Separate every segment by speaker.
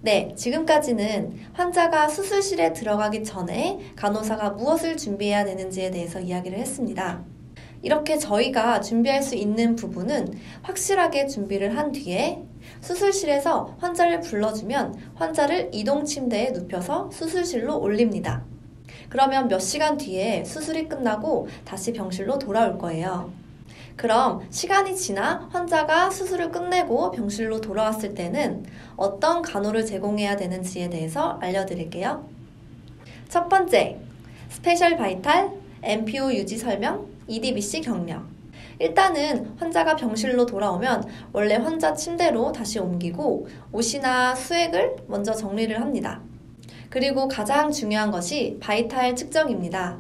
Speaker 1: 네, 지금까지는 환자가 수술실에 들어가기 전에 간호사가 무엇을 준비해야 되는지에 대해서 이야기를 했습니다. 이렇게 저희가 준비할 수 있는 부분은 확실하게 준비를 한 뒤에 수술실에서 환자를 불러주면 환자를 이동 침대에 눕혀서 수술실로 올립니다. 그러면 몇 시간 뒤에 수술이 끝나고 다시 병실로 돌아올 거예요. 그럼 시간이 지나 환자가 수술을 끝내고 병실로 돌아왔을 때는 어떤 간호를 제공해야 되는지에 대해서 알려드릴게요. 첫 번째, 스페셜 바이탈, MPO 유지 설명, EDBC 격려. 일단은 환자가 병실로 돌아오면 원래 환자 침대로 다시 옮기고 옷이나 수액을 먼저 정리를 합니다. 그리고 가장 중요한 것이 바이탈 측정입니다.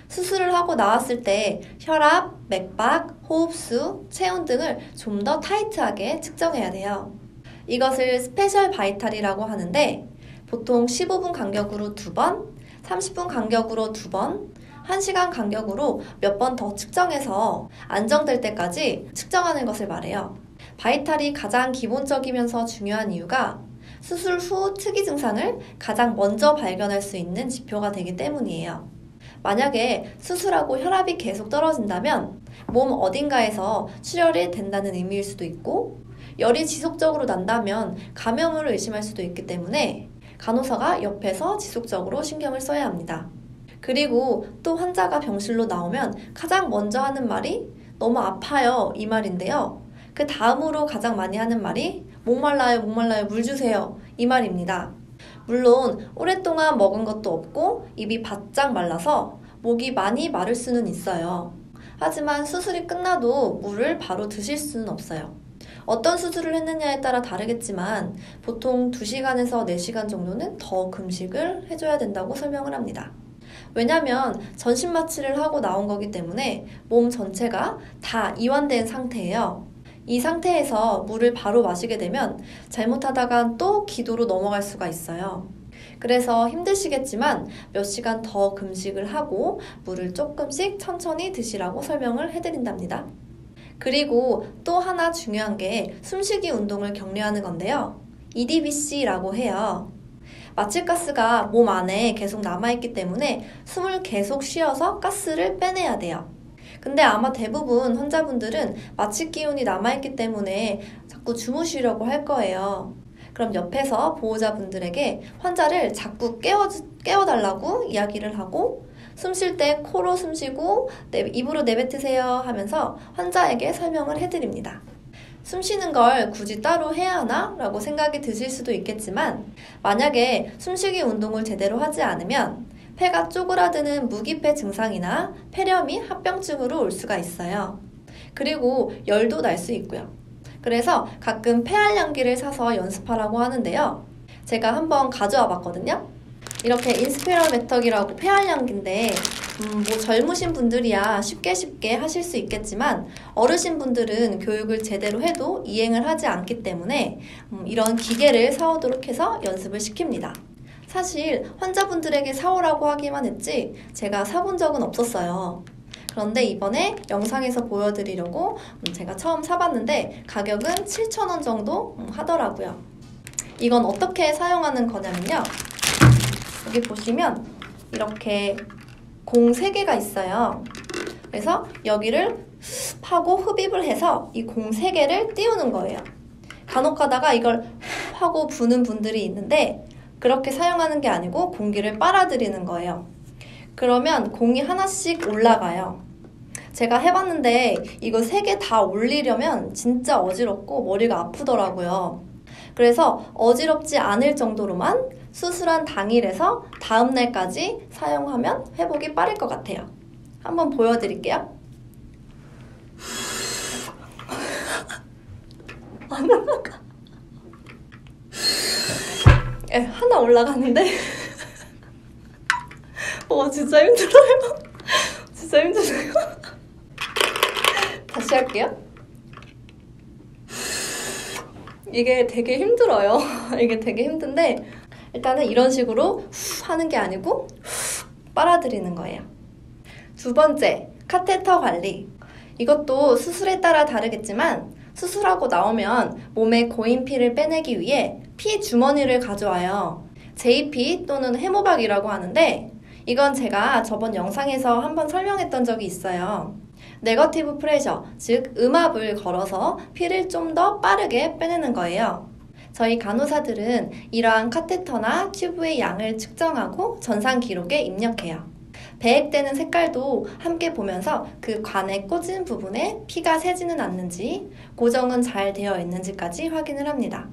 Speaker 1: 수술을 하고 나왔을 때 혈압, 맥박, 호흡수, 체온 등을 좀 더 타이트하게 측정해야 돼요. 이것을 스페셜 바이탈이라고 하는데 보통 15분 간격으로 2번, 30분 간격으로 2번, 1시간 간격으로 몇 번 더 측정해서 안정될 때까지 측정하는 것을 말해요. 바이탈이 가장 기본적이면서 중요한 이유가 수술 후 특이 증상을 가장 먼저 발견할 수 있는 지표가 되기 때문이에요. 만약에 수술하고 혈압이 계속 떨어진다면 몸 어딘가에서 출혈이 된다는 의미일 수도 있고 열이 지속적으로 난다면 감염을 의심할 수도 있기 때문에 간호사가 옆에서 지속적으로 신경을 써야 합니다. 그리고 또 환자가 병실로 나오면 가장 먼저 하는 말이 너무 아파요 이 말인데요. 그 다음으로 가장 많이 하는 말이 목말라요 목말라요 물 주세요 이 말입니다. 물론 오랫동안 먹은 것도 없고 입이 바짝 말라서 목이 많이 마를 수는 있어요. 하지만 수술이 끝나도 물을 바로 드실 수는 없어요. 어떤 수술을 했느냐에 따라 다르겠지만 보통 2시간에서 4시간 정도는 더 금식을 해줘야 된다고 설명을 합니다. 왜냐면 전신 마취를 하고 나온 거기 때문에 몸 전체가 다 이완된 상태예요. 이 상태에서 물을 바로 마시게 되면 잘못하다가 또 기도로 넘어갈 수가 있어요. 그래서 힘드시겠지만 몇 시간 더 금식을 하고 물을 조금씩 천천히 드시라고 설명을 해드린답니다. 그리고 또 하나 중요한 게 숨쉬기 운동을 격려하는 건데요. EDBC라고 해요. 마취가스가 몸 안에 계속 남아있기 때문에 숨을 계속 쉬어서 가스를 빼내야 돼요. 근데 아마 대부분 환자분들은 마취 기운이 남아있기 때문에 자꾸 주무시려고 할 거예요. 그럼 옆에서 보호자분들에게 환자를 자꾸 깨워달라고 이야기를 하고 숨 쉴 때 코로 숨 쉬고 입으로 내뱉으세요 하면서 환자에게 설명을 해드립니다. 숨 쉬는 걸 굳이 따로 해야 하나? 라고 생각이 드실 수도 있겠지만 만약에 숨쉬기 운동을 제대로 하지 않으면 폐가 쪼그라드는 무기폐 증상이나 폐렴이 합병증으로 올 수가 있어요. 그리고 열도 날 수 있고요. 그래서 가끔 폐활량기를 사서 연습하라고 하는데요. 제가 한번 가져와 봤거든요. 이렇게 인스피러메터기라고 폐활량기인데 뭐 젊으신 분들이야 쉽게 하실 수 있겠지만 어르신 분들은 교육을 제대로 해도 이행을 하지 않기 때문에 이런 기계를 사오도록 해서 연습을 시킵니다. 사실 환자분들에게 사오라고 하기만 했지 제가 사본 적은 없었어요. 그런데 이번에 영상에서 보여드리려고 제가 처음 사봤는데 가격은 7,000원 정도 하더라고요. 이건 어떻게 사용하는 거냐면요. 여기 보시면 이렇게 공 3개가 있어요. 그래서 여기를 하고 흡입을 해서 이 공 3개를 띄우는 거예요. 간혹 가다가 이걸 하고 부는 분들이 있는데 그렇게 사용하는 게 아니고 공기를 빨아들이는 거예요. 그러면 공이 하나씩 올라가요. 제가 해봤는데 이거 3개 다 올리려면 진짜 어지럽고 머리가 아프더라고요. 그래서 어지럽지 않을 정도로만 수술한 당일에서 다음 날까지 사용하면 회복이 빠를 것 같아요. 한번 보여드릴게요. 안 올라가. 하나 올라가는데 진짜 힘들어요. 진짜 힘드네요. 다시 할게요. 이게 되게 힘들어요. 이게 되게 힘든데 일단은 이런 식으로 하는 게 아니고 빨아들이는 거예요. 두 번째, 카테터 관리. 이것도 수술에 따라 다르겠지만 수술하고 나오면 몸에 고인 피를 빼내기 위해 피 주머니를 가져와요. JP 또는 해모박이라고 하는데 이건 제가 저번 영상에서 한번 설명했던 적이 있어요. 네거티브 프레셔, 즉 음압을 걸어서 피를 좀 더 빠르게 빼내는 거예요. 저희 간호사들은 이러한 카테터나 튜브의 양을 측정하고 전산 기록에 입력해요. 배액되는 색깔도 함께 보면서 그 관에 꽂은 부분에 피가 새지는 않는지, 고정은 잘 되어 있는지까지 확인을 합니다.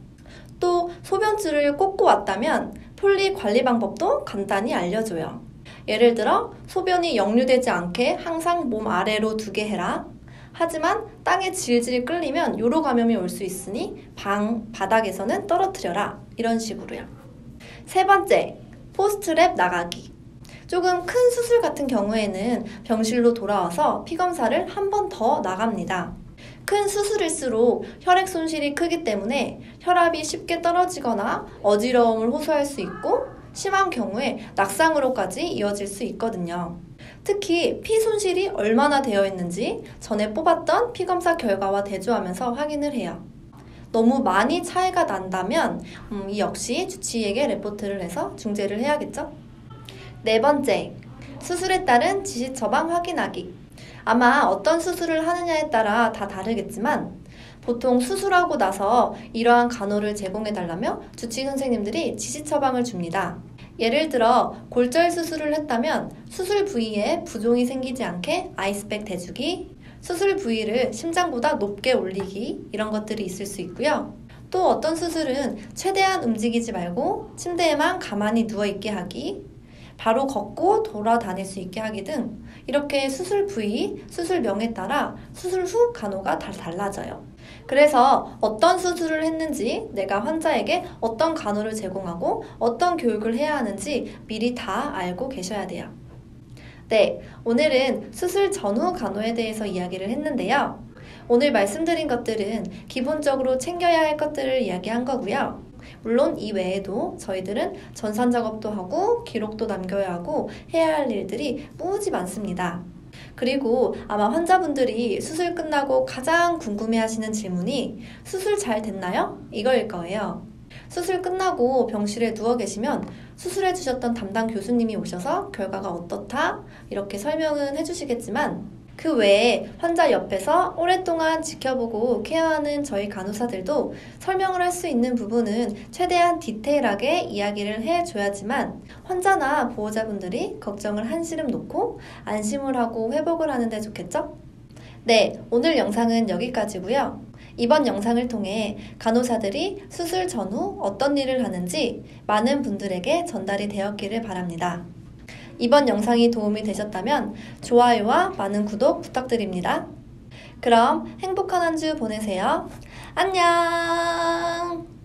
Speaker 1: 또 소변줄을 꽂고 왔다면 폴리 관리 방법도 간단히 알려줘요. 예를 들어 소변이 역류되지 않게 항상 몸 아래로 두게 해라. 하지만 땅에 질질 끌리면 요로 감염이 올 수 있으니 방 바닥에서는 떨어뜨려라. 이런 식으로요. 세 번째, 포스트랩 나가기. 조금 큰 수술 같은 경우에는 병실로 돌아와서 피검사를 한 번 더 나갑니다. 큰 수술일수록 혈액 손실이 크기 때문에 혈압이 쉽게 떨어지거나 어지러움을 호소할 수 있고 심한 경우에 낙상으로까지 이어질 수 있거든요. 특히 피 손실이 얼마나 되어 있는지 전에 뽑았던 피검사 결과와 대조하면서 확인을 해요. 너무 많이 차이가 난다면 이 역시 주치의에게 레포트를 해서 중재를 해야겠죠? 네 번째, 수술에 따른 지시 처방 확인하기. 아마 어떤 수술을 하느냐에 따라 다 다르겠지만 보통 수술하고 나서 이러한 간호를 제공해달라며 주치의 선생님들이 지시 처방을 줍니다. 예를 들어 골절 수술을 했다면 수술 부위에 부종이 생기지 않게 아이스백 대주기, 수술 부위를 심장보다 높게 올리기 이런 것들이 있을 수 있고요. 또 어떤 수술은 최대한 움직이지 말고 침대에만 가만히 누워있게 하기, 바로 걷고 돌아다닐 수 있게 하기 등 이렇게 수술 부위, 수술명에 따라 수술 후 간호가 다 달라져요. 그래서 어떤 수술을 했는지 내가 환자에게 어떤 간호를 제공하고 어떤 교육을 해야 하는지 미리 다 알고 계셔야 돼요. 네, 오늘은 수술 전후 간호에 대해서 이야기를 했는데요. 오늘 말씀드린 것들은 기본적으로 챙겨야 할 것들을 이야기한 거고요. 물론 이 외에도 저희들은 전산 작업도 하고 기록도 남겨야 하고 해야 할 일들이 무지 많습니다. 그리고 아마 환자분들이 수술 끝나고 가장 궁금해하시는 질문이 수술 잘 됐나요? 이거일 거예요. 수술 끝나고 병실에 누워 계시면 수술해 주셨던 담당 교수님이 오셔서 결과가 어떻다? 이렇게 설명은 해주시겠지만 그 외에 환자 옆에서 오랫동안 지켜보고 케어하는 저희 간호사들도 설명을 할 수 있는 부분은 최대한 디테일하게 이야기를 해줘야지만 환자나 보호자분들이 걱정을 한시름 놓고 안심을 하고 회복을 하는데 좋겠죠? 네, 오늘 영상은 여기까지고요. 이번 영상을 통해 간호사들이 수술 전후 어떤 일을 하는지 많은 분들에게 전달이 되었기를 바랍니다. 이번 영상이 도움이 되셨다면 좋아요와 많은 구독 부탁드립니다. 그럼 행복한 한 주 보내세요. 안녕!